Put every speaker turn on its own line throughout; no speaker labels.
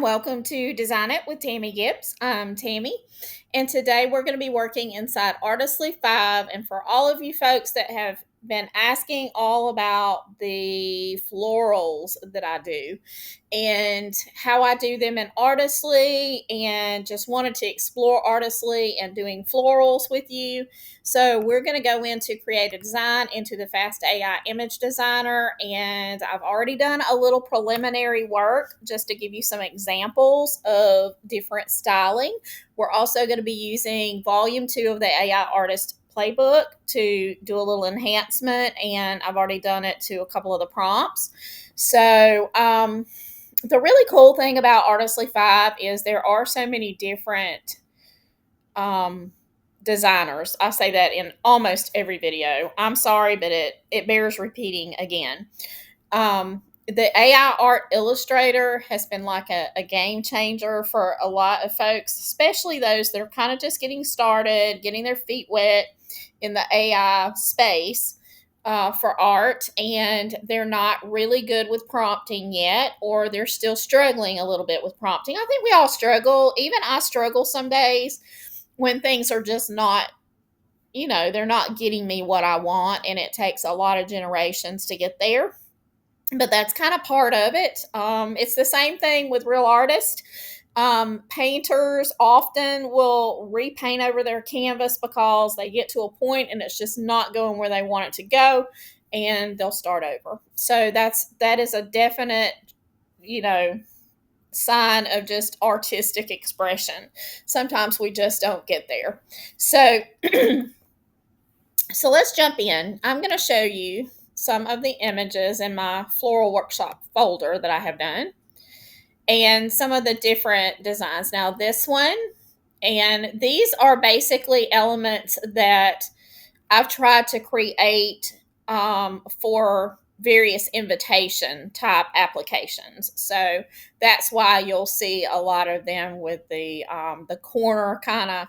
welcome to Design It with Tammy Gibbs. I'm Tammy, and today we're going to be working inside Artistly 5. And for all of you folks that have been asking all about the florals that I do and how I do them in Artistly, and just wanted to explore Artistly and doing florals with you. So we're going to go into Create a Design into the Fast AI Image Designer, and I've already done a little preliminary work just to give you some examples of different styling. We're also going to be using Volume 2 of the AI Artist Playbook to do a little enhancement, and I've already done it to a couple of the prompts. So the really cool thing about Artistly 5 is there are so many different designers. I say that in almost every video. I'm sorry, but it bears repeating again. The AI Art Illustrator has been like a game changer for a lot of folks, especially those that are kind of just getting started, getting their feet wet in the AI space for art, and they're not really good with prompting yet, or they're still struggling a little bit with prompting. I think we all struggle. Even I struggle some days when things are just not, they're not getting me what I want, and it takes a lot of generations to get there. But that's kind of part of it. It's the same thing with real artists. Painters often will repaint over their canvas because they get to a point and it's just not going where they want it to go, and they'll start over. So that is a definite, sign of just artistic expression. Sometimes we just don't get there. So so let's jump in. I'm going to show you some of the images in my floral workshop folder that I have done, and some of the different designs. Now this one, and these are basically elements that I've tried to create for various invitation type applications. So that's why you'll see a lot of them with the corner kind of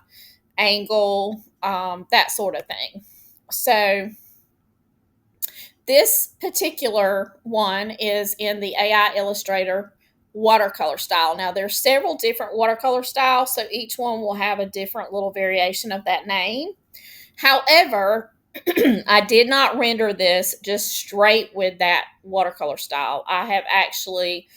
angle, that sort of thing. So this particular one is in the AI Illustrator watercolor style. Now there's several different watercolor styles, so each one will have a different little variation of that name. However, I did not render this just straight with that watercolor style. I have actually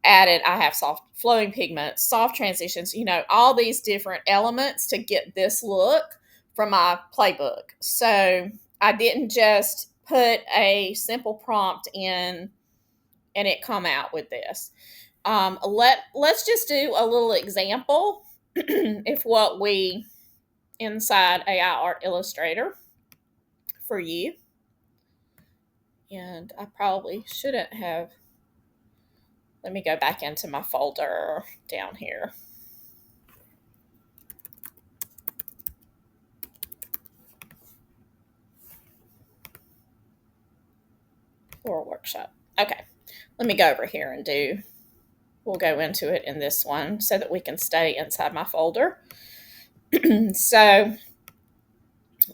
added, I have soft flowing pigments, soft transitions, all these different elements to get this look from my playbook. So I didn't just put a simple prompt in and it come out with this. Let's just do a little example if what we inside AI Art Illustrator for you. And I probably shouldn't have. Let me go back into my folder down here. Floral workshop. Okay, let me go over here and we'll go into it in this one so that we can stay inside my folder. So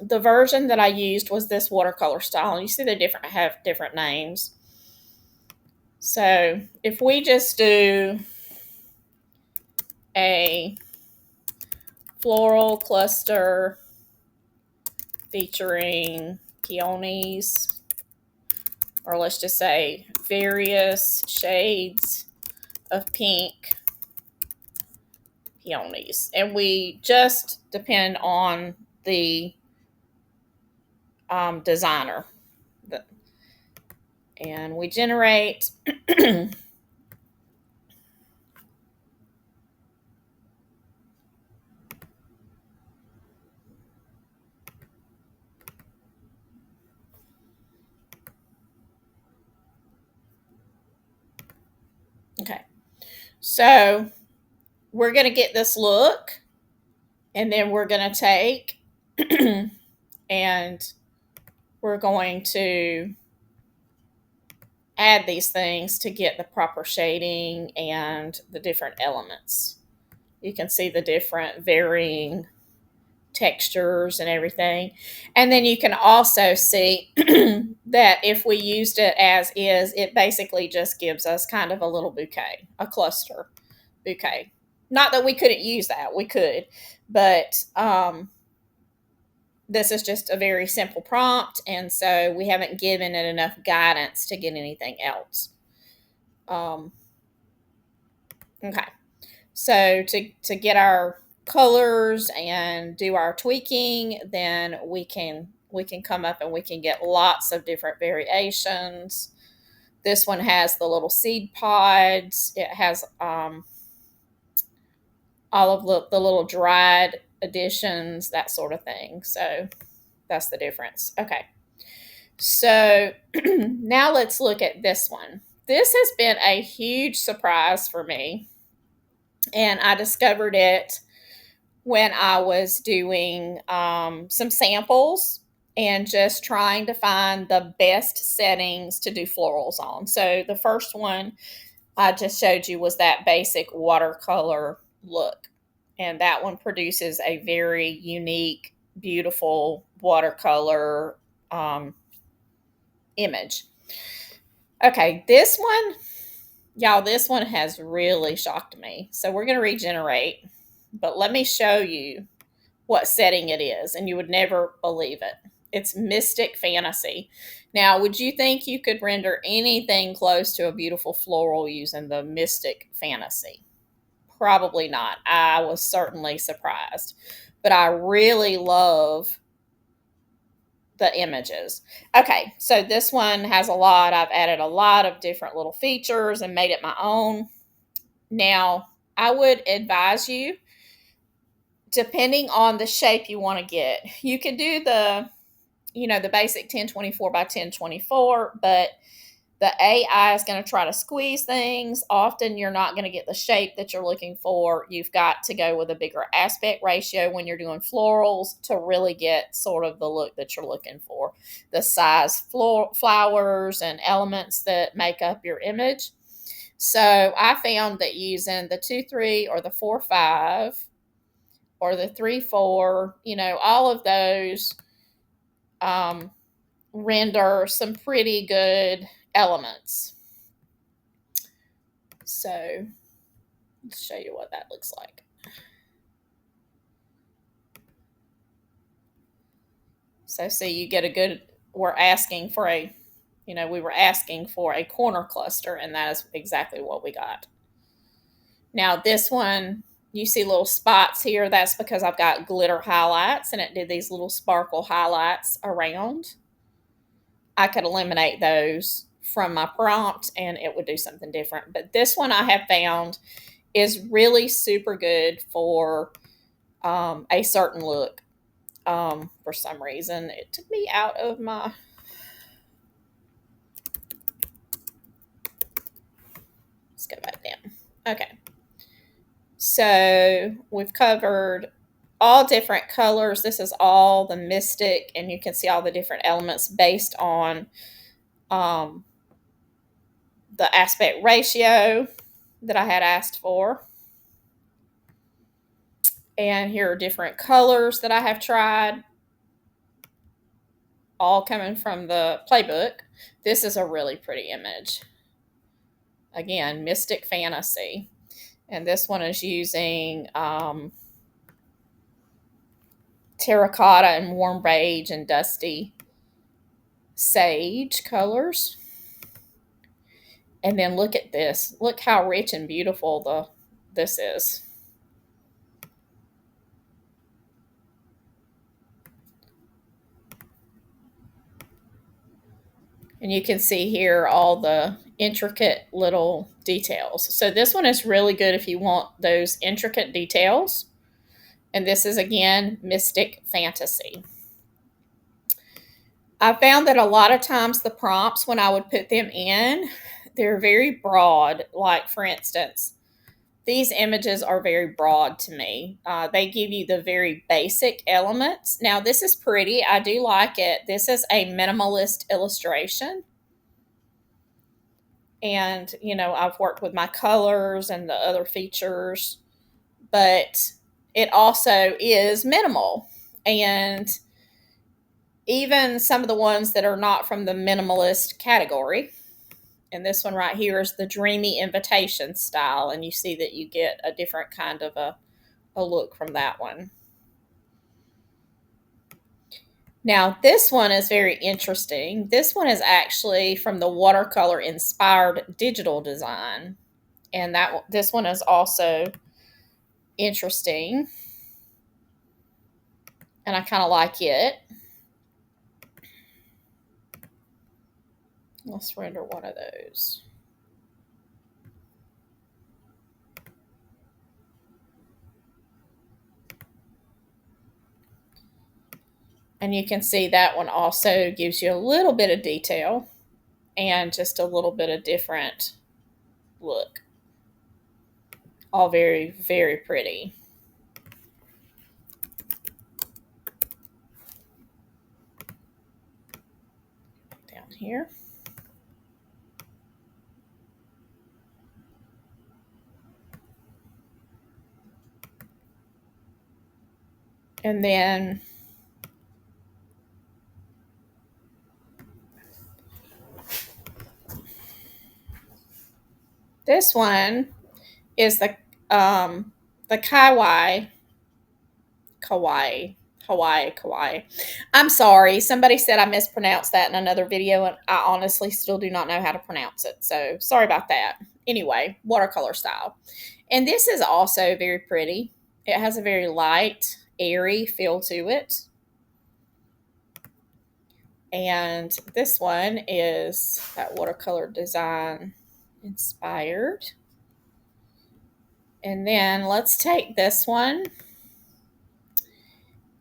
the version that I used was this watercolor style. You see they have different names. So if we just do a floral cluster featuring peonies, or let's just say various shades of pink peonies, and we just depend on the designer, and we generate okay, so we're going to get this look, and then we're going to take and we're going to add these things to get the proper shading and the different elements. You can see the different varying textures and everything. And then you can also see that if we used it as is, it basically just gives us kind of a little bouquet, a cluster bouquet. Not that we couldn't use that, we could, but this is just a very simple prompt, and so we haven't given it enough guidance to get anything else. Okay, so to get our colors and do our tweaking, then we can come up and we can get lots of different variations. This one has the little seed pods. It has all of the little dried additions, that sort of thing. So that's the difference. Okay. So now let's look at this one. This has been a huge surprise for me, and I discovered it when I was doing some samples and just trying to find the best settings to do florals on. So the first one I just showed you was that basic watercolor look. And that one produces a very unique, beautiful watercolor image. Okay, this one, y'all, this one has really shocked me. So we're going to regenerate, but let me show you what setting it is, and you would never believe it. It's Mystic Fantasy. Now, would you think you could render anything close to a beautiful floral using the Mystic Fantasy? Probably not. I was certainly surprised, but I really love the images. Okay, so this one has I've added a lot of different little features and made it my own. Now, I would advise you, depending on the shape you want to get, you could do the basic 1024 by 1024, but the AI is going to try to squeeze things. Often you're not going to get the shape that you're looking for. You've got to go with a bigger aspect ratio when you're doing florals to really get sort of the look that you're looking for. The size flowers and elements that make up your image. So I found that using the 2-3 or the 4-5 or the 3-4, all of those render some pretty good elements. So let's show you what that looks like. So see, you get a good, we were asking for a corner cluster, and that is exactly what we got. Now this one, you see little spots here. That's because I've got glitter highlights, and it did these little sparkle highlights around. I could eliminate those from my prompt and it would do something different. But this one I have found is really super good for a certain look. For some reason, it took me out of my... Let's go back down. Okay. So we've covered all different colors. This is all the Mystic, and you can see all the different elements based on the aspect ratio that I had asked for. And here are different colors that I have tried, all coming from the Playbook. This is a really pretty image. Again, Mystic Fantasy. And this one is using terracotta and warm beige and dusty sage colors. And then look at this. Look how rich and beautiful this is. And you can see here all the intricate little details. So this one is really good if you want those intricate details. And this is, again, Mystic Fantasy. I found that a lot of times the prompts, when I would put them in, they're very broad. Like, for instance, these images are very broad to me. They give you the very basic elements. Now, this is pretty. I do like it. This is a minimalist illustration. And, I've worked with my colors and the other features, but it also is minimal. And even some of the ones that are not from the minimalist category, And this one right here is the Dreamy Invitation style. And you see that you get a different kind of a look from that one. Now, this one is very interesting. This one is actually from the watercolor inspired digital design. And this one is also interesting. And I kind of like it. Let's render one of those. And you can see that one also gives you a little bit of detail and just a little bit of different look. All very, very pretty. Down here. And then this one is the Kawaii. I'm sorry. Somebody said I mispronounced that in another video, and I honestly still do not know how to pronounce it. So sorry about that. Anyway, watercolor style. And this is also very pretty. It has a very light, airy feel to it. And this one is that watercolor design inspired. And then let's take this one.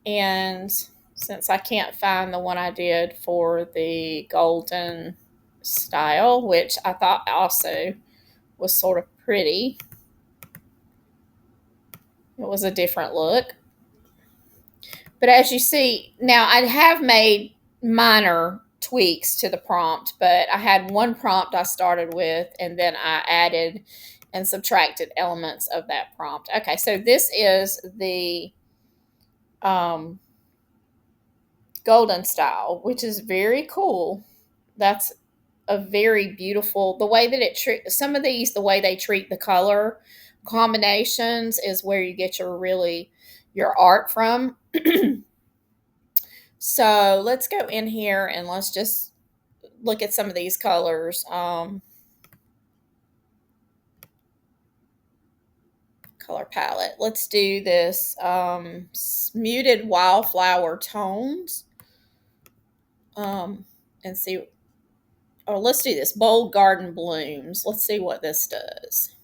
And since I can't find the one I did for the golden style, which I thought also was sort of pretty, it was a different look. But as you see, now I have made minor tweaks to the prompt, but I had one prompt I started with, and then I added and subtracted elements of that prompt. Okay, so this is the golden style, which is very cool. That's a very beautiful, the way that some of these, the way they treat the color combinations is where you get your art from. So let's go in here and let's just look at some of these colors. Color palette. Let's do this muted wildflower tones. And see, or let's do this bold garden blooms. Let's see what this does.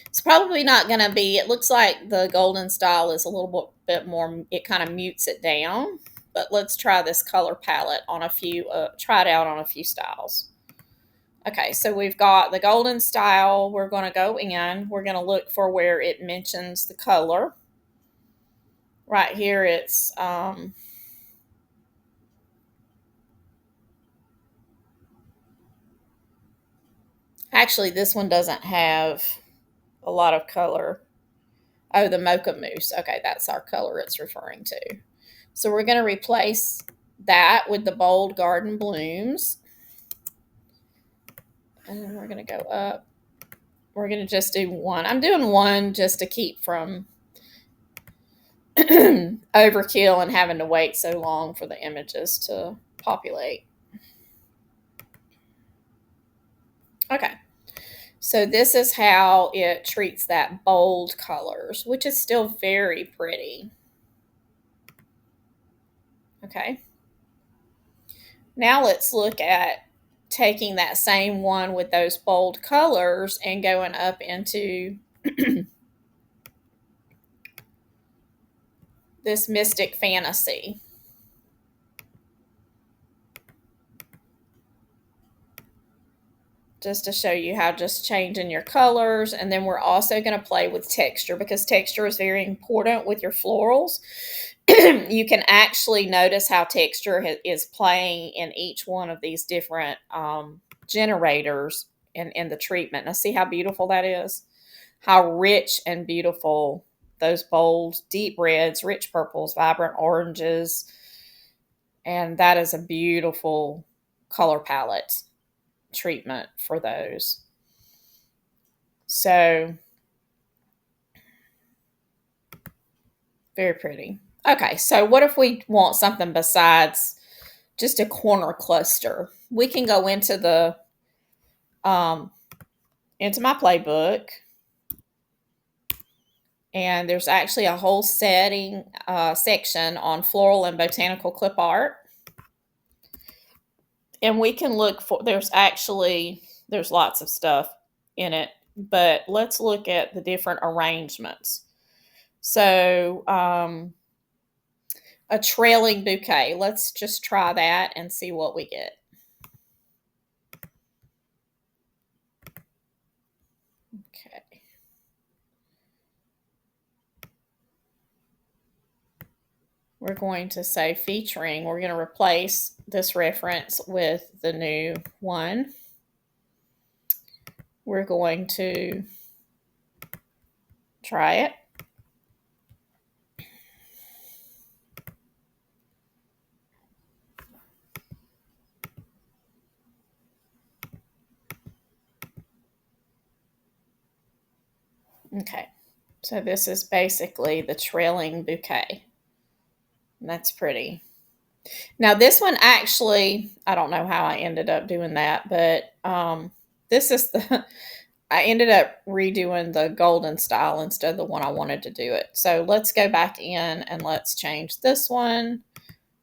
It's probably not going to be, it looks like the golden style is a little bit more, it kind of mutes it down. But let's try this color palette on a few, try it out on a few styles. Okay, so we've got the golden style. We're going to go in. We're going to look for where it mentions the color. Right here it's actually this one doesn't have a lot of color. Oh, the mocha mousse. Okay, that's our color it's referring to. So we're going to replace that with the bold garden blooms. And then we're going to go up. We're going to just do one. I'm doing one just to keep from overkill and having to wait so long for the images to populate. Okay. So this is how it treats that bold colors, which is still very pretty. Okay. Now let's look at taking that same one with those bold colors and going up into this Mystic Fantasy. Just to show you how just changing your colors. And then we're also going to play with texture because texture is very important with your florals. You can actually notice how texture is playing in each one of these different generators in the treatment. Now see how beautiful that is? How rich and beautiful those bold, deep reds, rich purples, vibrant oranges. And that is a beautiful color palette. treatment for those. So very pretty. Okay, so what if we want something besides just a corner cluster? We can go into the into my playbook, and there's actually a whole section on floral and botanical clip art. And we can look for, there's lots of stuff in it, but let's look at the different arrangements. So a trailing bouquet, let's just try that and see what we get. Okay. We're going to say featuring, we're going to replace this reference with the new one. We're going to try it. Okay, so this is basically the trailing bouquet. And that's pretty. Now this one actually, I don't know how I ended up doing that, but this is the, I ended up redoing the golden style instead of the one I wanted to do it. So let's go back in and let's change this one,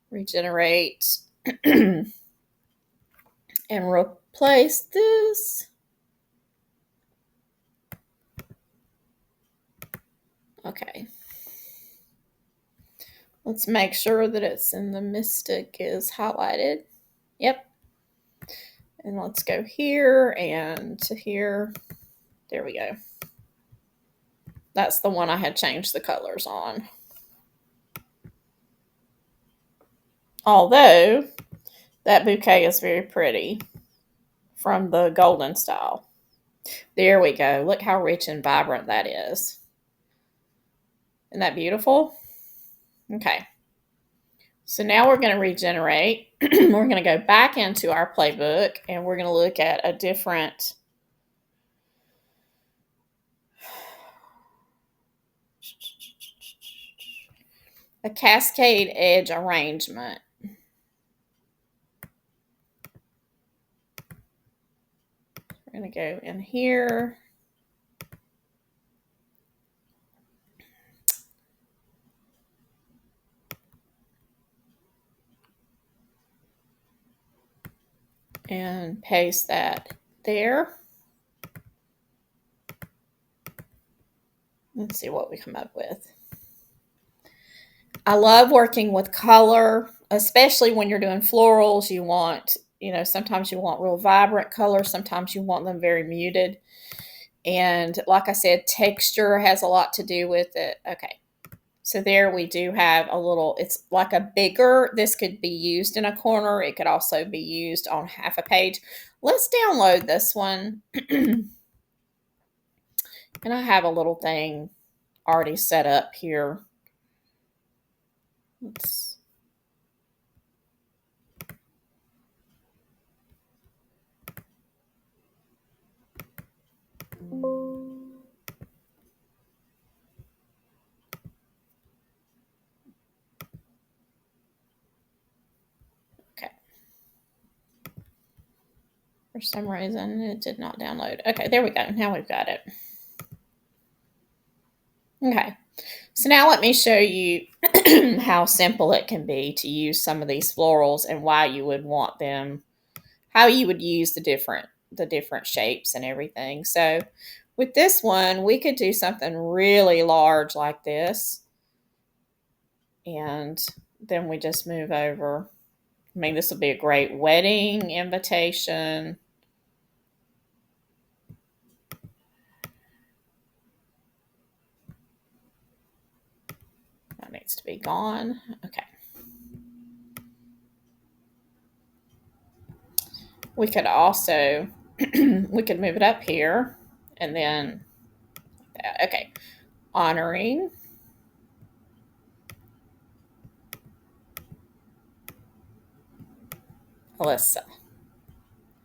regenerate, and replace this. Okay. Let's make sure that it's in the Mystic is highlighted. Yep. And let's go here and to here. There we go. That's the one I had changed the colors on. Although that bouquet is very pretty from the golden style. There we go. Look how rich and vibrant that is. Isn't that beautiful? Okay. So now we're going to regenerate. We're going to go back into our playbook and we're going to look at a different cascade edge arrangement. We're going to go in here. And paste that there. Let's see what we come up with. I love working with color, especially when you're doing florals. You want, sometimes you want real vibrant colors. Sometimes you want them very muted. And like I said, texture has a lot to do with it. Okay. So there we do have a little, it's like a bigger, this could be used in a corner. It could also be used on half a page. Let's download this one. And I have a little thing already set up here. Let's, okay. For some reason, it did not download. Okay, there we go. Now we've got it. Okay, so now let me show you how simple it can be to use some of these florals and why you would want them, how you would use the different shapes and everything. So with this one, we could do something really large like this. And then we just move over. I mean, this will be a great wedding invitation. That needs to be gone. Okay. We could also, we could move it up here and then, okay, honoring. Alyssa.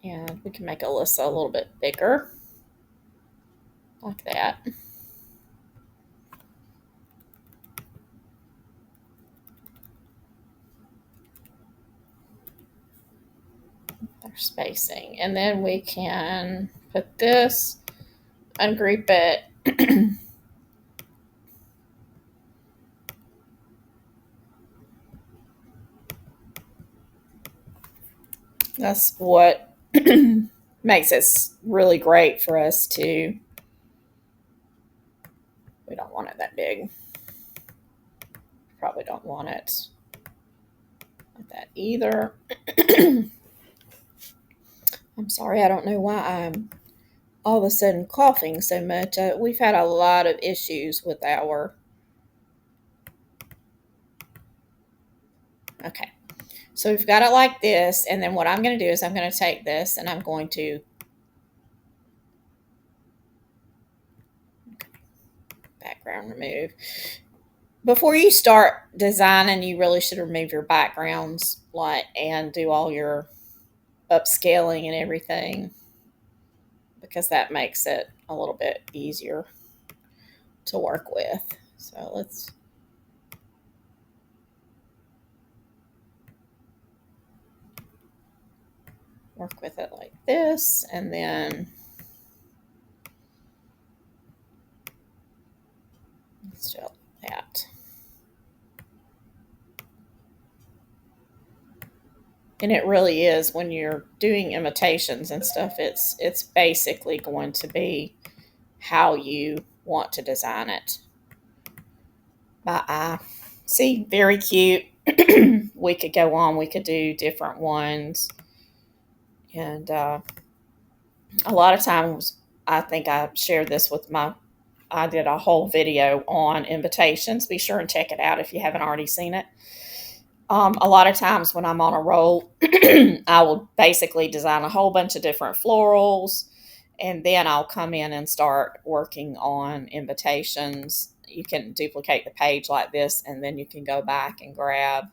And we can make Alyssa a little bit bigger, like that. Their spacing. And then we can put this, ungroup it. That's what makes it really great for us to, we don't want it that big. Probably don't want it like that either. I'm sorry, I don't know why I'm all of a sudden coughing so much. We've had a lot of issues with our, okay. So we've got it like this, and then what I'm going to do is I'm going to take this and I'm going to background remove. Before you start designing, you really should remove your backgrounds and do all your upscaling and everything, because that makes it a little bit easier to work with. So let's work with it like this, and then let's do that. And it really is, when you're doing imitations and stuff, it's basically going to be how you want to design it by eye. See, very cute. We could go on, we could do different ones. And a lot of times, I think I shared this with I did a whole video on invitations. Be sure and check it out if you haven't already seen it. A lot of times when I'm on a roll, I will basically design a whole bunch of different florals, and then I'll come in and start working on invitations. You can duplicate the page like this, and then you can go back and grab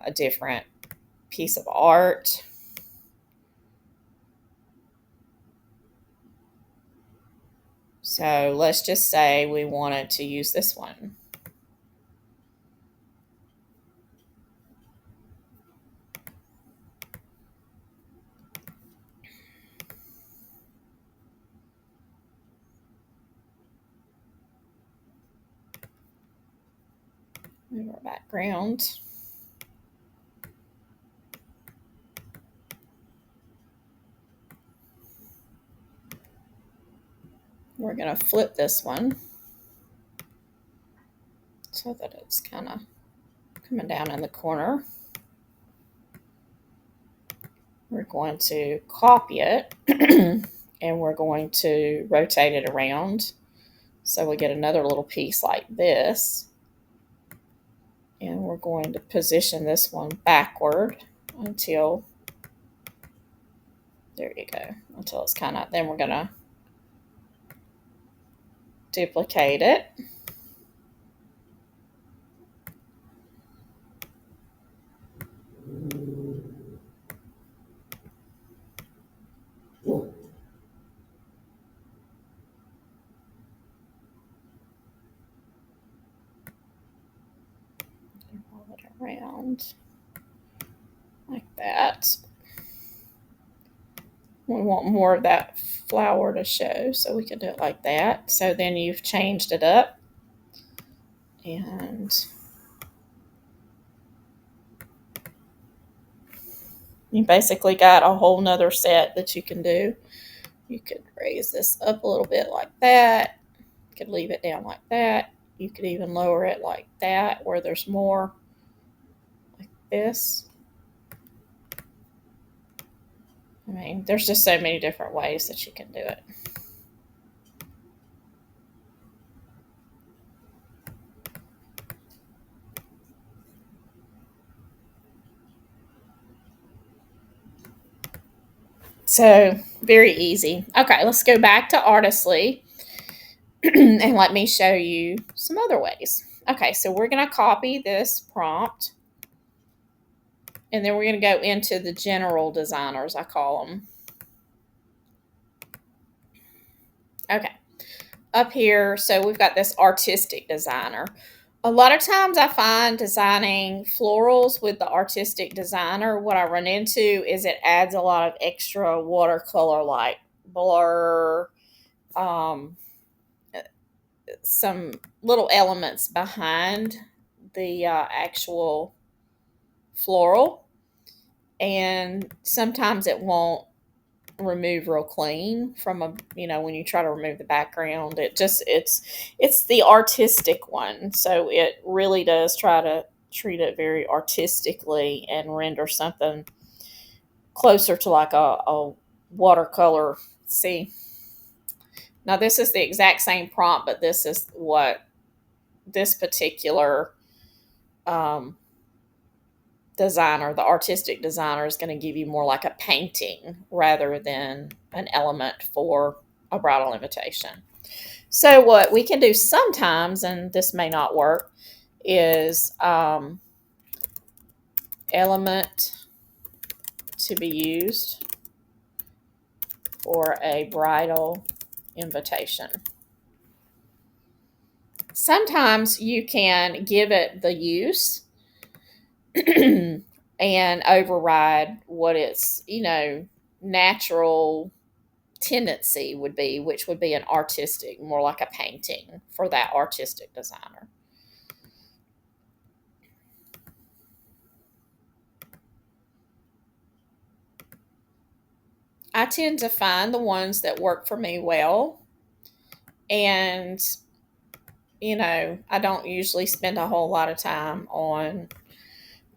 a different piece of art. So let's just say we wanted to use this one. Move our background. We're going to flip this one so that it's kind of coming down in the corner. We're going to copy it and we're going to rotate it around so we get another little piece like this. And we're going to position this one backward until, there you go, until it's kind of, then we're going to duplicate it. Roll it around like that. We want more of that flower to show, so we can do it like that. So then you've changed it up, and you basically got a whole nother set that you can do. You could raise this up a little bit like that. You could leave it down like that. You could even lower it like that, where there's more, like this. I mean, there's just so many different ways that you can do it. So, very easy. Okay, let's go back to Artistly and let me show you some other ways. Okay, so we're going to copy this prompt And then we're going to go into the general designers, I call them. Okay. Up here, so we've got this artistic designer. A lot of times I find designing florals with the artistic designer, what I run into is it adds a lot of extra watercolor like blur, um, some little elements behind the actual floral. And sometimes it won't remove real clean from a, when you try to remove the background. It's the artistic one, so it really does try to treat it very artistically and render something closer to like a watercolor. See, now this is the exact same prompt, but this is what this particular designer, the artistic designer, is going to give you more like a painting rather than an element for a bridal invitation. So what we can do sometimes, and this may not work, is element to be used for a bridal invitation. Sometimes you can give it the use and override what its, natural tendency would be, which would be an artistic, more like a painting for that artistic designer. I tend to find the ones that work for me well, and I don't usually spend a whole lot of time on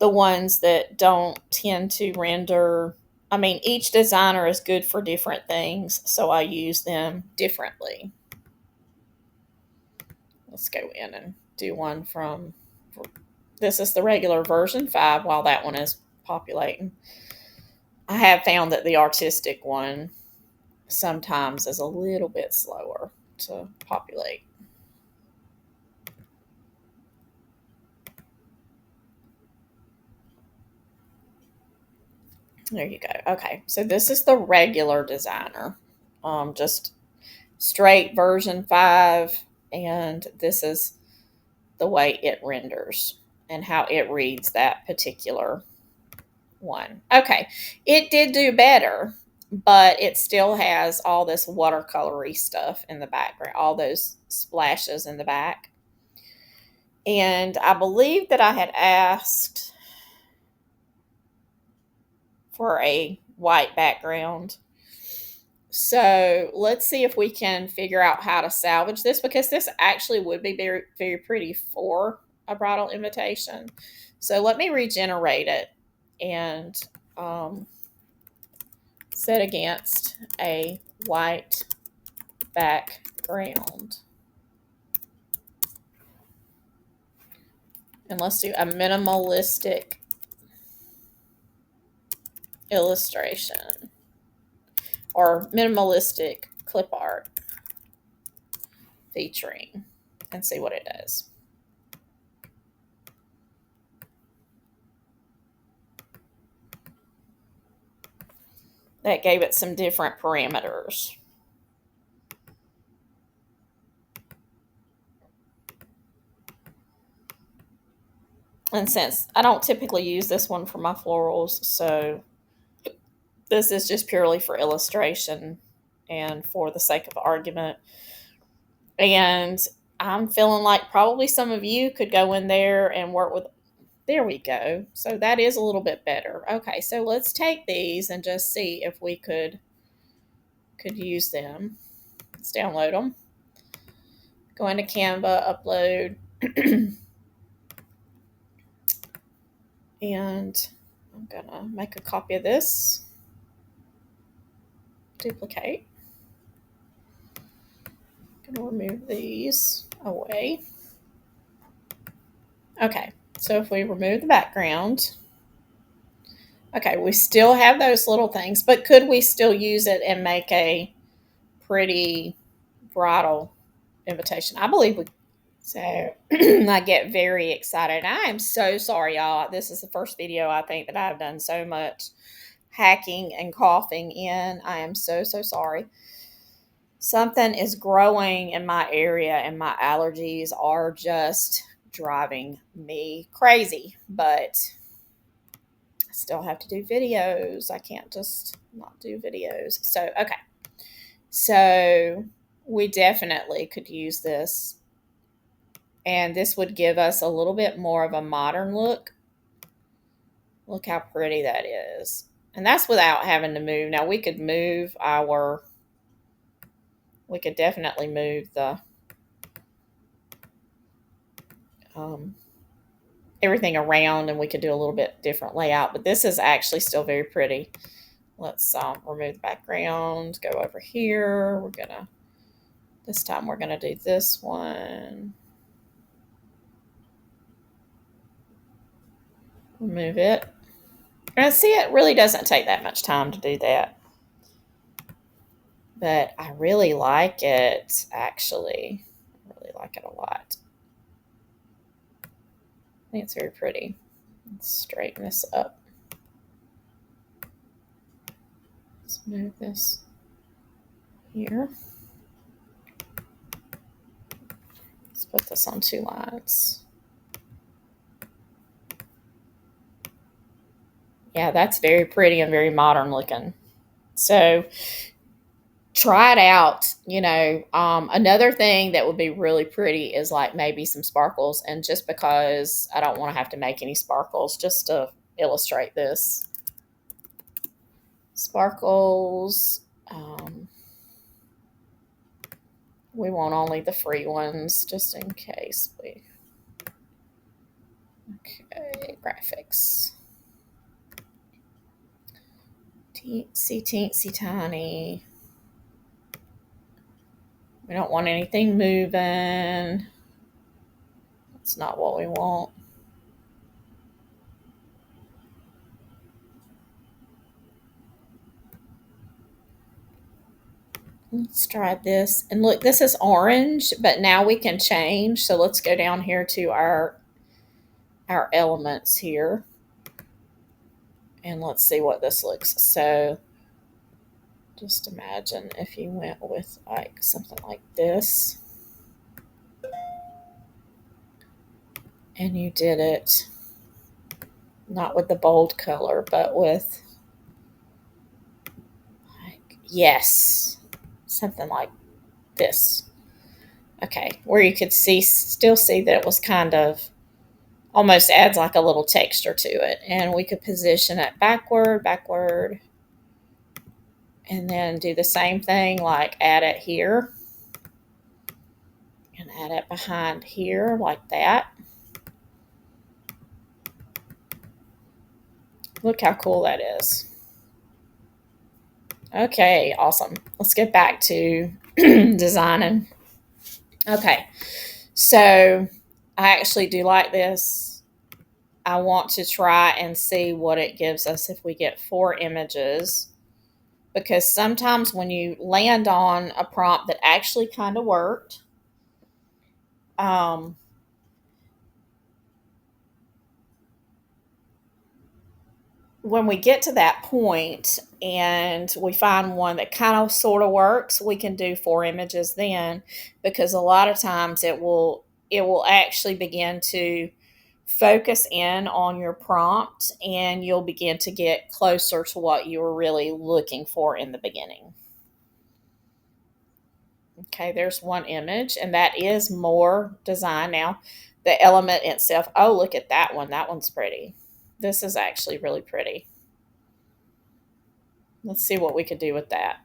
the ones that don't tend to render. I mean, each designer is good for different things, so I use them differently. Let's go in and do one from, this is the regular version 5 while that one is populating. I have found that the artistic one sometimes is a little bit slower to populate. There you go. Okay, so this is the regular designer, just straight version 5, and this is the way it renders and how it reads that particular one. Okay, it did do better, but it still has all this watercolory stuff in the background, all those splashes in the back. And I believe that I had asked for a white background. So let's see if we can figure out how to salvage this, because this actually would be very, very pretty for a bridal invitation. So let me regenerate it and set against a white background. And let's do a minimalistic illustration or minimalistic clip art featuring, and see what it does. That gave it some different parameters. And since I don't typically use this one for my florals, so this is just purely for illustration and for the sake of argument. And I'm feeling like probably some of you could go in there and work with. There we go. So that is a little bit better. Okay, so let's take these and just see if we could use them. Let's download them. Go into Canva, upload. And I'm going to make a copy of this. Duplicate. I'm going to remove these away. Okay, so if we remove the background, okay, we still have those little things, but could we still use it and make a pretty bridal invitation? I believe we So I get very excited. I am so sorry, y'all. This is the first video I think that I've done so much hacking and coughing in. I am so, so sorry. Something is growing in my area and my allergies are just driving me crazy. But I still have to do videos. I can't just not do videos. So, okay. So we definitely could use this. And this would give us a little bit more of a modern look. Look how pretty that is. And that's without having to move. Now we could move we could definitely move the everything around and we could do a little bit different layout. But this is actually still very pretty. Let's remove the background, go over here. This time we're gonna do this one. Remove it. And see, it really doesn't take that much time to do that. But I really like it, actually. I really like it a lot. I think it's very pretty. Let's straighten this up. Let's move this here. Let's put this on 2 lines. Yeah, that's very pretty and very modern looking. So try it out. Another thing that would be really pretty is like maybe some sparkles. And just because I don't want to have to make any sparkles, just to illustrate this. Sparkles. We want only the free ones, just in case we. Okay, graphics. Teensy tiny. We don't want anything moving. That's not what we want. Let's try this. And look, this is orange, but now we can change. So let's go down here to our elements here. And let's see what this looks. So just imagine if you went with like something like this. And you did it not with the bold color, but with like, yes, something like this. Okay, where you could still see that it was kind of almost adds like a little texture to it. And we could position it backward, and then do the same thing, like add it here and add it behind here like that. Look how cool that is. Okay, awesome. Let's get back to designing. Okay, so I actually do like this. I want to try and see what it gives us if we get 4 images, because sometimes when you land on a prompt that actually kind of worked, when we get to that point and we find one that kind of sort of works, we can do 4 images then, because a lot of times it will actually begin to focus in on your prompt and you'll begin to get closer to what you were really looking for in the beginning. Okay, there's 1 image, and that is more design. Now, the element itself, oh, look at that one. That one's pretty. This is actually really pretty. Let's see what we could do with that.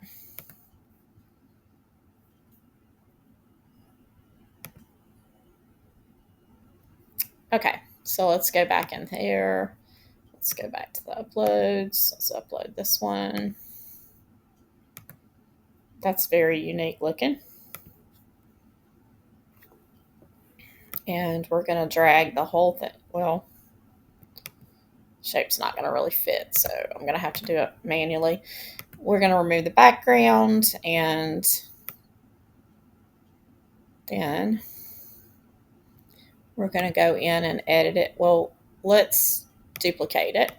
Okay, so let's go back in here. Let's go back to the uploads. Let's upload this one. That's very unique looking. And we're going to drag the whole thing. Well, shape's not going to really fit, so I'm going to have to do it manually. We're going to remove the background, and then We're going to go in and edit it. Well, let's duplicate it.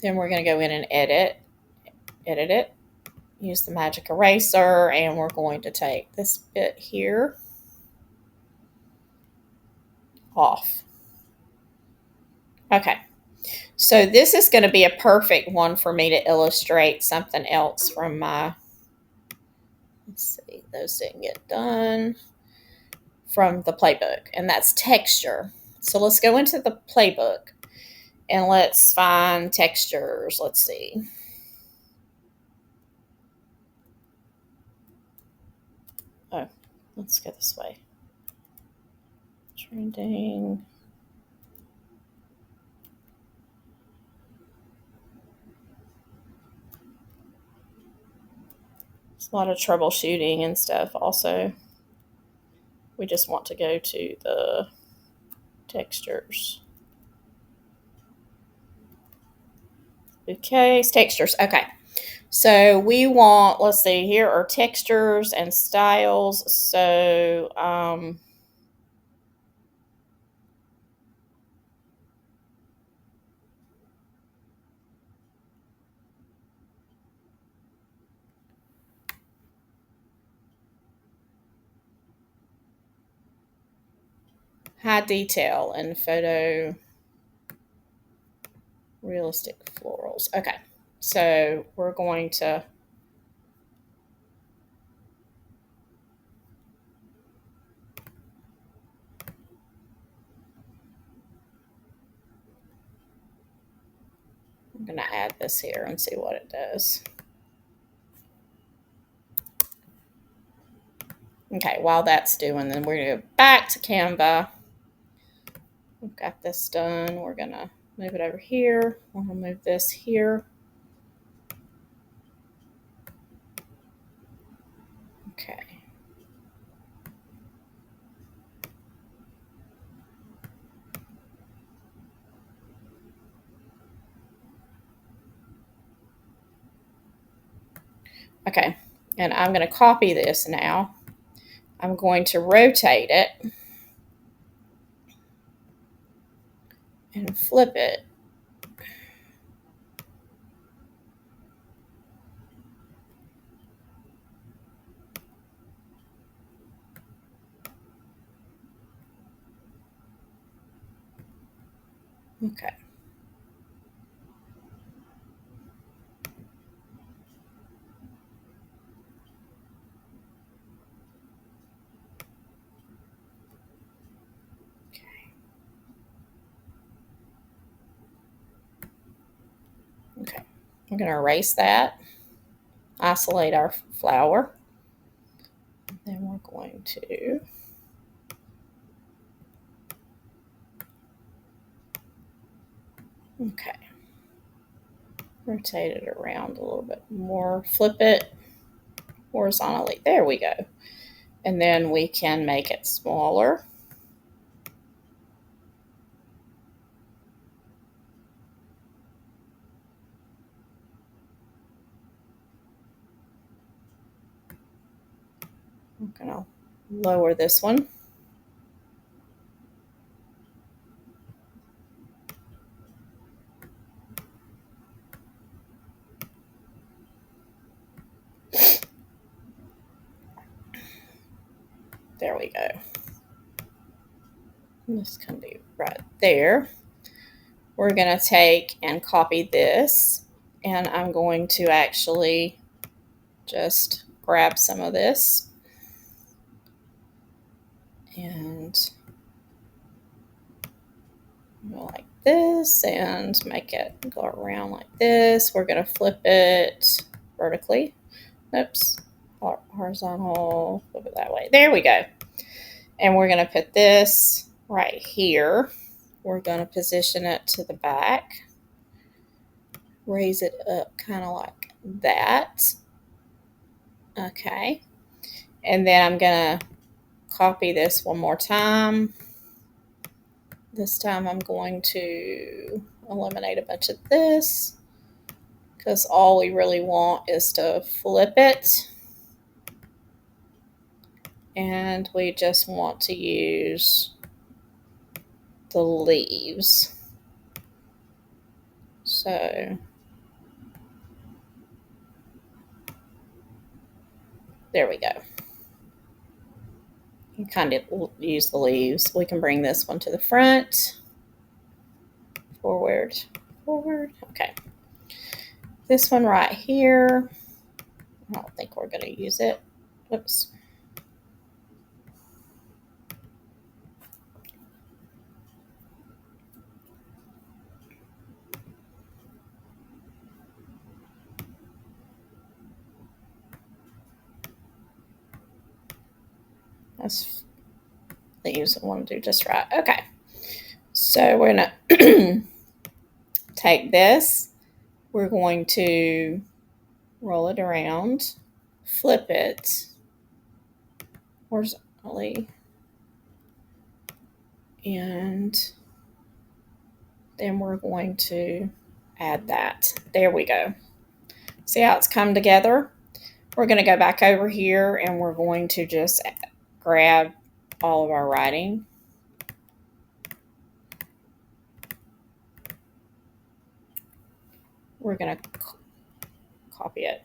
Then we're going to go in and edit it. Use the magic eraser, and we're going to take this bit here off. Okay, so this is going to be a perfect one for me to illustrate something else from my, let's see, those didn't get done, from the playbook, and that's texture. So let's go into the playbook and let's find textures. Let's see. Oh, let's go this way. Trending. It's a lot of troubleshooting and stuff also. We just want to go to the textures. Okay, textures. Okay. So we want, let's see, here are textures and styles. So, high detail and photo realistic florals. Okay. So we're going to, I'm going to add this here and see what it does. Okay, while that's doing, then we're going to go back to Canva. We've got this done. We're going to move it over here. We're going to move this here. Okay. Okay, and I'm going to copy this now. I'm going to rotate it and flip it. Okay. Okay. I'm going to erase that, isolate our flower. Then we're going to rotate it around a little bit more, flip it horizontally. There we go. And then we can make it smaller. I'm going to lower this one. There we go. This can be right there. We're going to take and copy this, and I'm going to actually just grab some of this and go like this and make it go around like this. We're going to flip it vertically. Oops, horizontal, flip it that way. There we go. And we're going to put this right here. We're going to position it to the back, raise it up kind of like that. Okay. And then I'm going to copy this one more time. This time I'm going to eliminate a bunch of this because all we really want is to flip it. And we just want to use the leaves. So there we go. You kind of use the leaves. We can bring this one to the front. Forward, forward. Okay. This one right here, I don't think we're going to use it. Oops. Let's leaves I want to do just right. Okay. So we're going to take this. We're going to roll it around, flip it horizontally, and then we're going to add that. There we go. See how it's come together? We're going to go back over here and we're going to just grab all of our writing. We're going to copy it.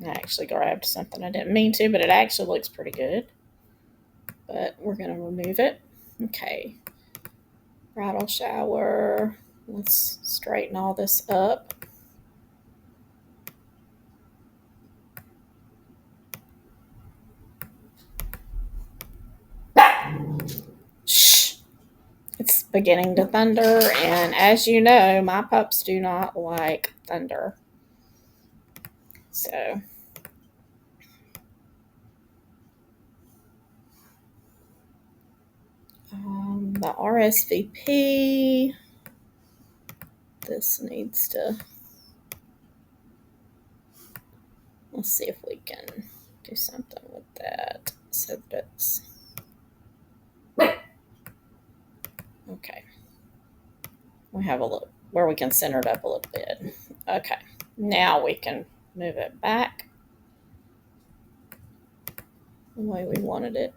I actually grabbed something I didn't mean to, but it actually looks pretty good. But we're going to remove it. Okay. Bridal shower. Let's straighten all this up. Shh. It's beginning to thunder, and as you know, my pups do not like thunder. So the RSVP, this needs to, let's see if we can do something with that so that it's, okay. We have a little, where we can center it up a little bit. Okay, now we can move it back the way we wanted it.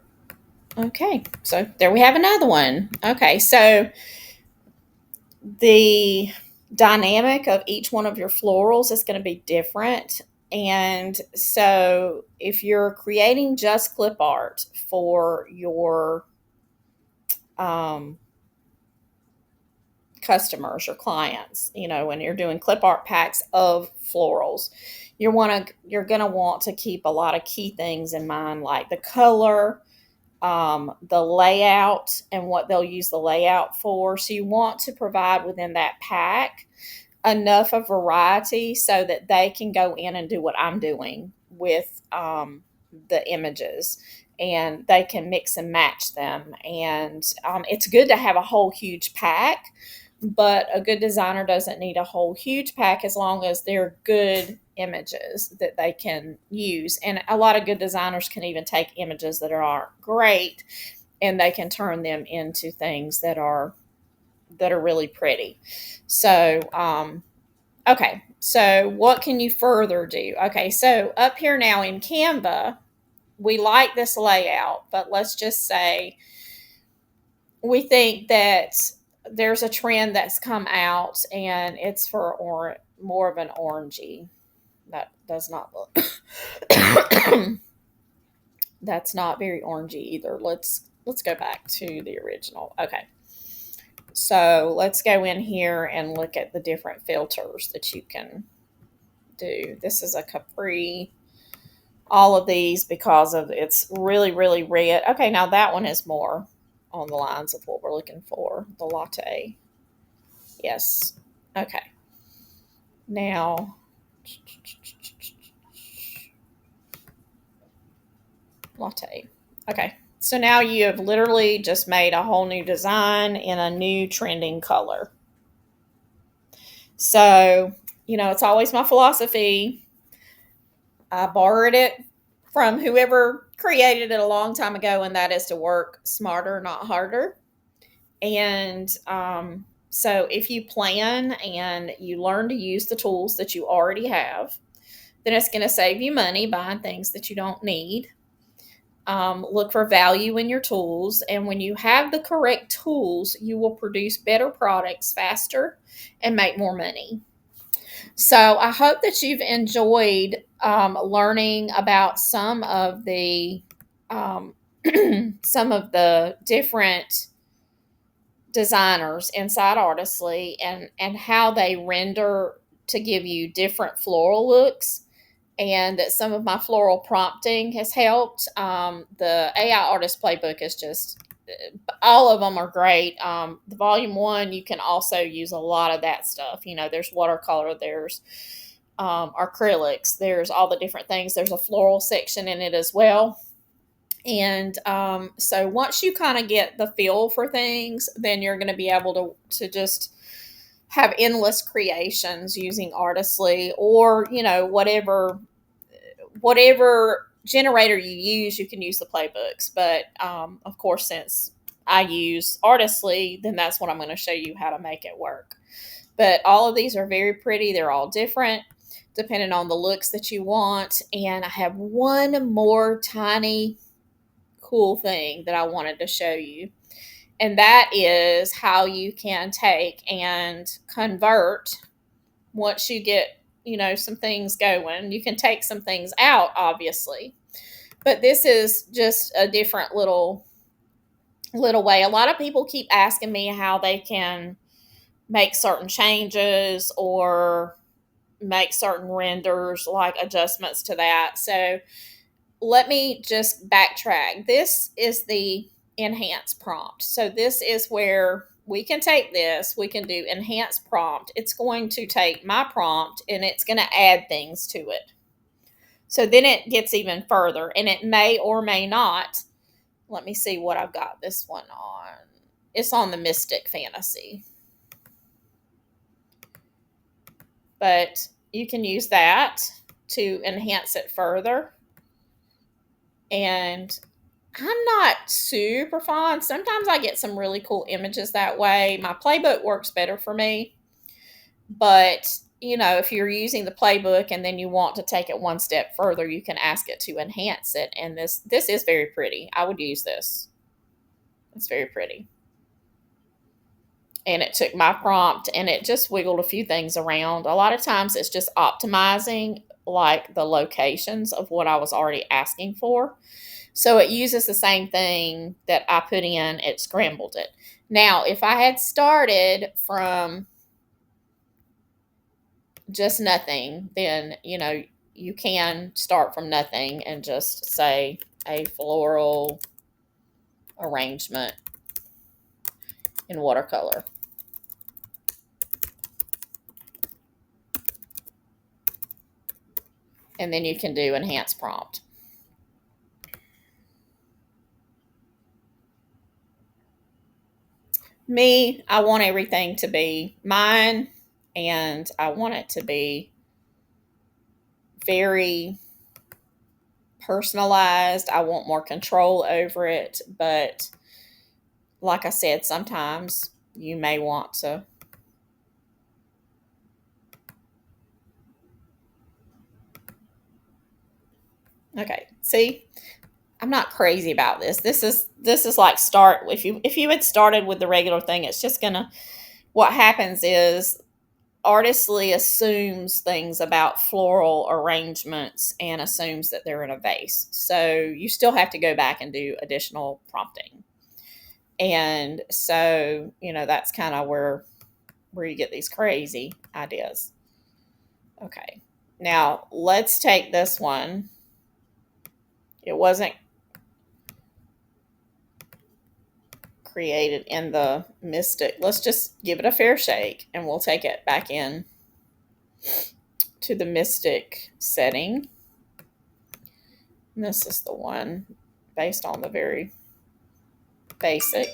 Okay, so there we have another one. Okay, so the dynamic of each one of your florals is going to be different. And so if you're creating just clip art for your customers or clients, when you're doing clip art packs of florals, you're going to want to keep a lot of key things in mind, like the color, the layout, and what they'll use the layout for. So you want to provide within that pack enough of variety so that they can go in and do what I'm doing with the images, and they can mix and match them. And it's good to have a whole huge pack, but a good designer doesn't need a whole huge pack as long as they're good images that they can use. And a lot of good designers can even take images that aren't great and they can turn them into things that are really pretty. So okay, so what can you further do? Okay, so up here now in Canva, we like this layout, but let's just say we think that there's a trend that's come out and it's for more of an orangey. That does not look that's not very orangey either. Let's go back to the original. Okay, so let's go in here and look at the different filters that you can do. This is a Capri. All of these, because of it's really, really red. Okay, now that one is more on the lines of what we're looking for. The latte. Yes. Okay. Now, latte. Okay. So now you have literally just made a whole new design in a new trending color. So, it's always my philosophy. I borrowed it from whoever created it a long time ago, and that is to work smarter, not harder. And so if you plan and you learn to use the tools that you already have, then it's going to save you money buying things that you don't need. Look for value in your tools, and when you have the correct tools, you will produce better products faster and make more money. So I hope that you've enjoyed learning about um, some of the different designers inside Artistly, and how they render to give you different floral looks, and that some of my floral prompting has helped. The AI Artist Playbook is just, all of them are great. The volume 1, you can also use a lot of that stuff. There's watercolor, there's acrylics, there's all the different things. There's a floral section in it as well. And so once you kind of get the feel for things, then you're going to be able to just have endless creations using Artistly, or whatever generator you use, you can use the playbooks. But of course, since I use Artistly, then that's what I'm going to show you how to make it work. But all of these are very pretty. They're all different depending on the looks that you want. And I have one more tiny cool thing that I wanted to show you. And that is how you can take and convert once you get, some things going. You can take some things out, obviously. But this is just a different little way. A lot of people keep asking me how they can make certain changes or make certain renders, like adjustments to that. So let me just backtrack. This is the enhance prompt. So this is where we can take this, we can do enhance prompt. It's going to take my prompt and it's going to add things to it. So then it gets even further, and it may or may not. Let me see what I've got this one on. It's on the Mystic Fantasy. But you can use that to enhance it further. And I'm not super fond. Sometimes I get some really cool images that way. My Playbook works better for me. But, if you're using the Playbook and then you want to take it one step further, you can ask it to enhance it. And this is very pretty. I would use this. It's very pretty. And it took my prompt and it just wiggled a few things around. A lot of times it's just optimizing like the locations of what I was already asking for. So it uses the same thing that I put in, it scrambled it. Now, if I had started from just nothing, then, you can start from nothing and just say a floral arrangement in watercolor. And then you can do enhance prompt. Me, I want everything to be mine, and I want it to be very personalized. I want more control over it, but like I said, sometimes you may want to. Okay, see, I'm not crazy about this. This is like if you had started with the regular thing, it's just gonna. What happens is Artistly assumes things about floral arrangements and assumes that they're in a vase. So you still have to go back and do additional prompting. And so, that's kind of where you get these crazy ideas. Okay. Now, let's take this one. It wasn't created in the Mystic. Let's just give it a fair shake and we'll take it back in to the Mystic setting. And this is the one based on the very basic.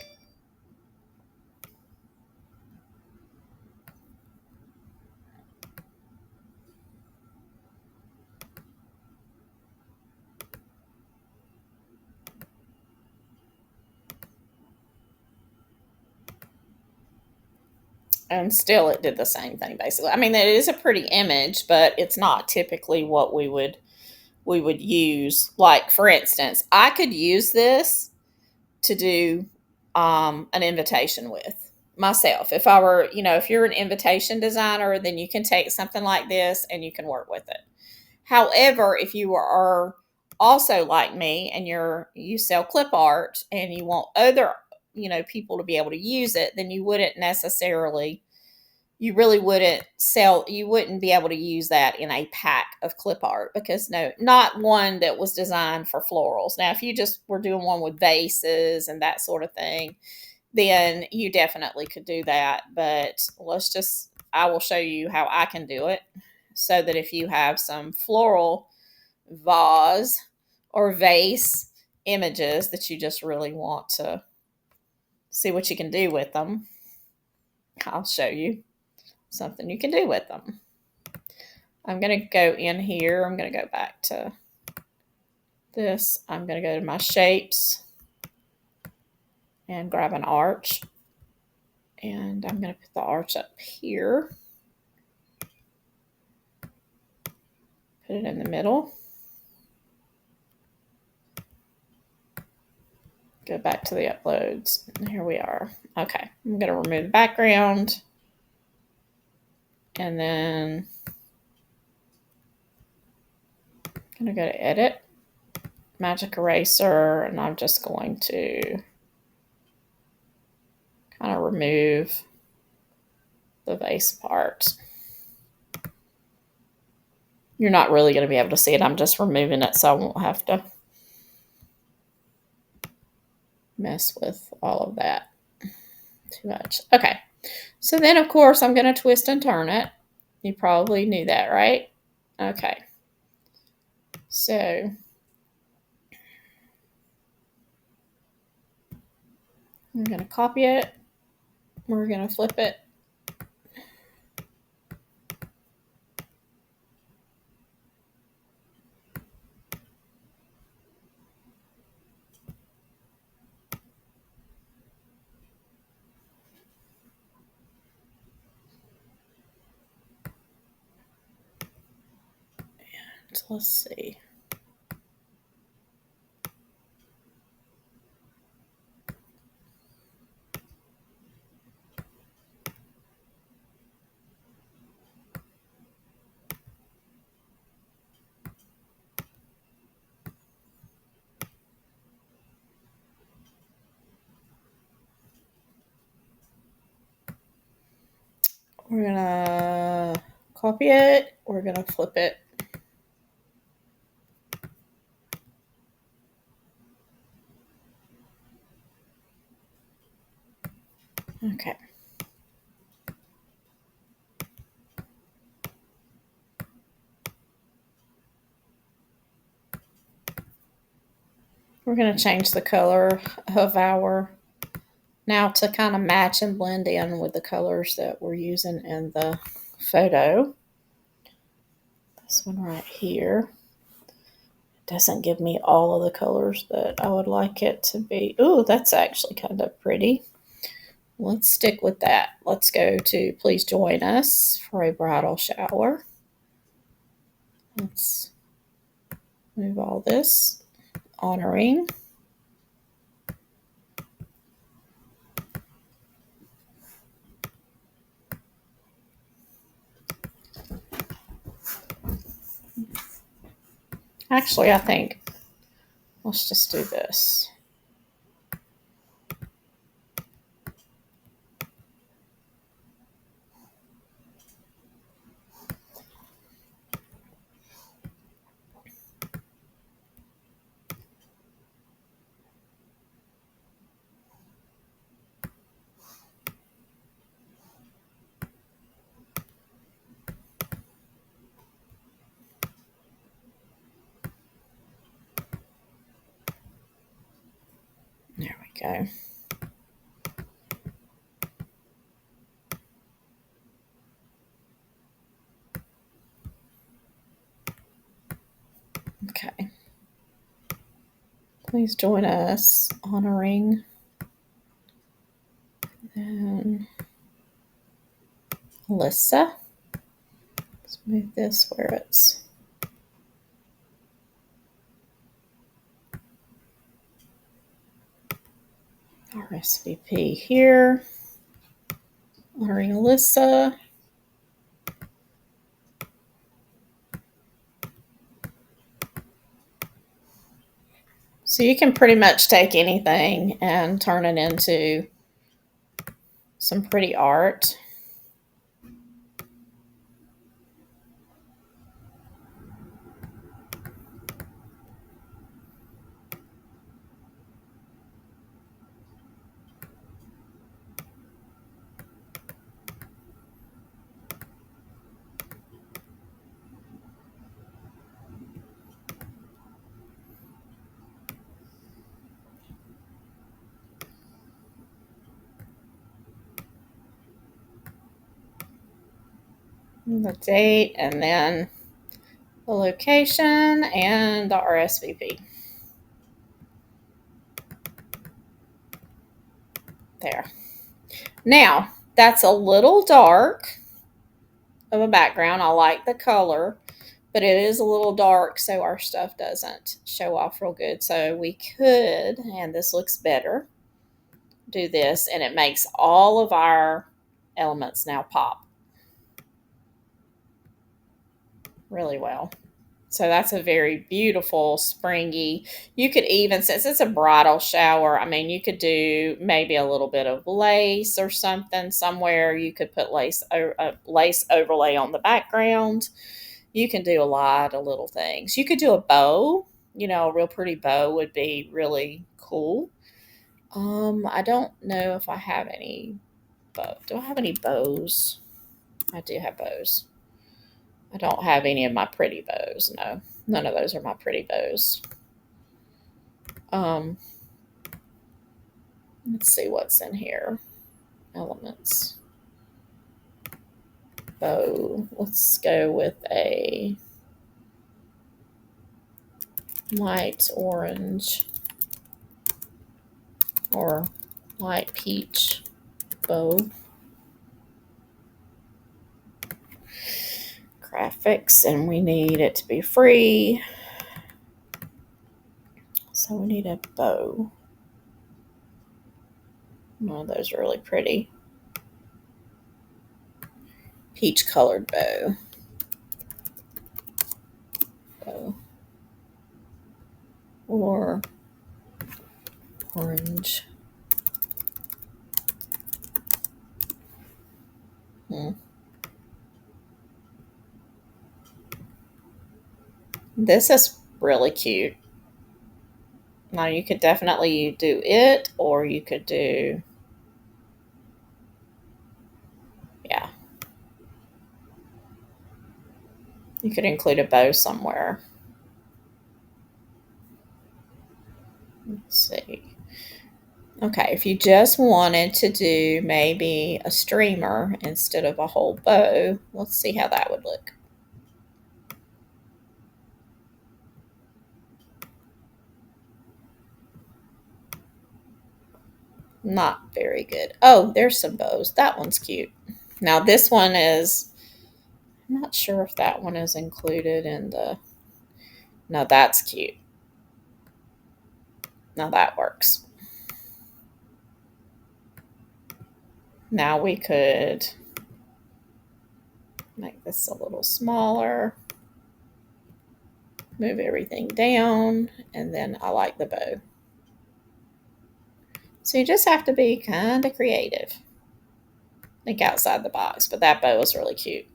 and still it did the same thing basically. I mean, it is a pretty image, but it's not typically what we would use. Like for instance, I could use this to do an invitation with myself. If I were, if you're an invitation designer, then you can take something like this and you can work with it. However, if you are also like me and you sell clip art and you want other, people to be able to use it, then you wouldn't necessarily, you really wouldn't sell, you wouldn't be able to use that in a pack of clip art, because no, not one that was designed for florals. Now, if you just were doing one with vases and that sort of thing, then you definitely could do that. But I will show you how I can do it, so that if you have some floral vase or vase images that you just really want to see what you can do with them, I'll show you something you can do with them. I'm going to go in here. I'm going to go back to this. I'm going to go to my shapes and grab an arch. And I'm going to put the arch up here. Put it in the middle. Go back to the uploads. And here we are. Okay. I'm going to remove the background. And then I'm going to go to edit, magic eraser, and I'm just going to kind of remove the vase part. You're not really going to be able to see it. I'm just removing it so I won't have to mess with all of that too much. Okay. So then, of course, I'm going to twist and turn it. You probably knew that, right? Okay. So I'm going to copy it. We're going to flip it. So let's see. We're going to copy it. We're going to flip it. Okay. We're going to change the color of our, now to kind of match and blend in with the colors that we're using in the photo. This one right here. It doesn't give me all of the colors that I would like it to be. Oh, that's actually kind of pretty. Let's stick with that. Let's go to Please Join Us for a Bridal Shower. Let's move all this. Honoring. Actually, I think let's just do this. There we go. Okay. Please join us. Honoring. Then Alyssa. Let's move this where it's RSVP here. Honoring Alyssa. So you can pretty much take anything and turn it into some pretty art. The date, and then the location and the RSVP. There. Now, that's a little dark of a background. I like the color, but it is a little dark, so our stuff doesn't show off real good. So we could, and this looks better, do this, and it makes all of our elements now pop really well. So that's a very beautiful, springy. You could even, since it's a bridal shower, I mean, you could do maybe a little bit of lace or something somewhere. You could put a lace overlay on the background. You can do a lot of little things. You could do a bow. You know, a real pretty bow would be really cool. I don't know if I have any bow. Do I have any bows? I do have bows. I don't have any of my pretty bows. No, none of those are my pretty bows. Let's see what's in here. Elements. Bow. Let's go with a light orange or light peach bow. Graphics, and we need it to be free. So we need a bow. Oh, those are really pretty. Peach colored bow. Or orange. This is really cute. Now you could definitely do it, or you could do, yeah. You could include a bow somewhere. Let's see. Okay, if you just wanted to do maybe a streamer instead of a whole bow, let's see how that would look. Not very good. Oh, there's some bows. That one's cute. Now this one is, I'm not sure if that one is included in the, no, that's cute. Now that works. Now we could make this a little smaller, move everything down, and then I like the bow. So you just have to be kind of creative. Think outside the box, but that bow is really cute.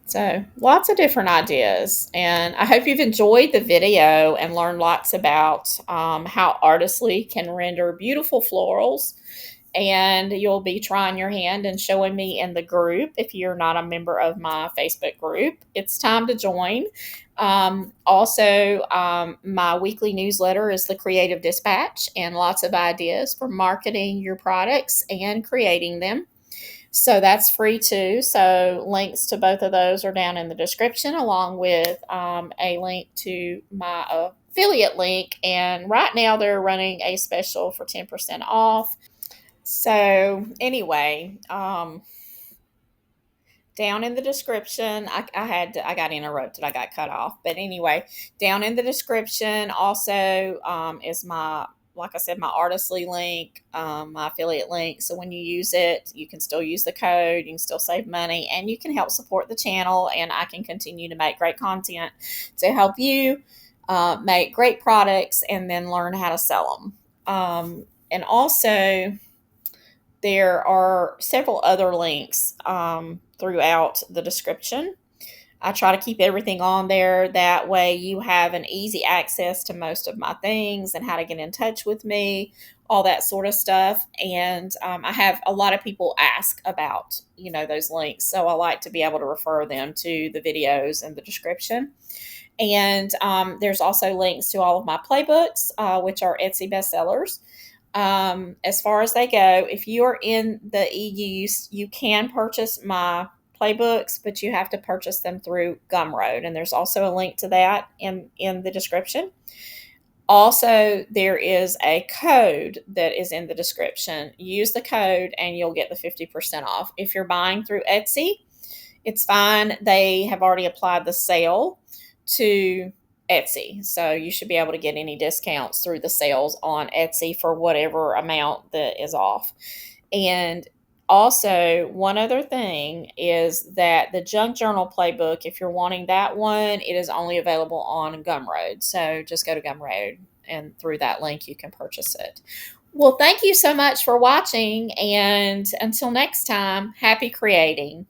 So lots of different ideas, and I hope you've enjoyed the video and learned lots about how Artistly can render beautiful florals. And you'll be trying your hand and showing me in the group. If you're not a member of my Facebook group, it's time to join. Also, my weekly newsletter is the Creative Dispatch, and lots of ideas for marketing your products and creating them. So that's free too. So links to both of those are down in the description, along with a link to my affiliate link, and right now they're running a special for 10% off. So anyway, down in the description, I got interrupted, I got cut off, but anyway, down in the description also is my, like I said, my artistly link, my affiliate link. So when you use it, you can still use the code, you can still save money, and you can help support the channel, and I can continue to make great content to help you make great products and then learn how to sell them. And also, there are several other links throughout the description. I try to keep everything on there. That way, you have an easy access to most of my things and how to get in touch with me, all that sort of stuff. And I have a lot of people ask about, those links. So I like to be able to refer them to the videos and the description. And there's also links to all of my playbooks, which are Etsy bestsellers. As far as they go, if you are in the EU, you can purchase my playbooks, but you have to purchase them through Gumroad, and there's also a link to that in the description. Also, there is a code that is in the description. Use the code and you'll get the 50% off. If you're buying through Etsy, it's fine. They have already applied the sale to Etsy. So you should be able to get any discounts through the sales on Etsy for whatever amount that is off. And also, one other thing is that the Junk Journal Playbook, if you're wanting that one, it is only available on Gumroad. So just go to Gumroad, and through that link, you can purchase it. Well, thank you so much for watching. And until next time, happy creating.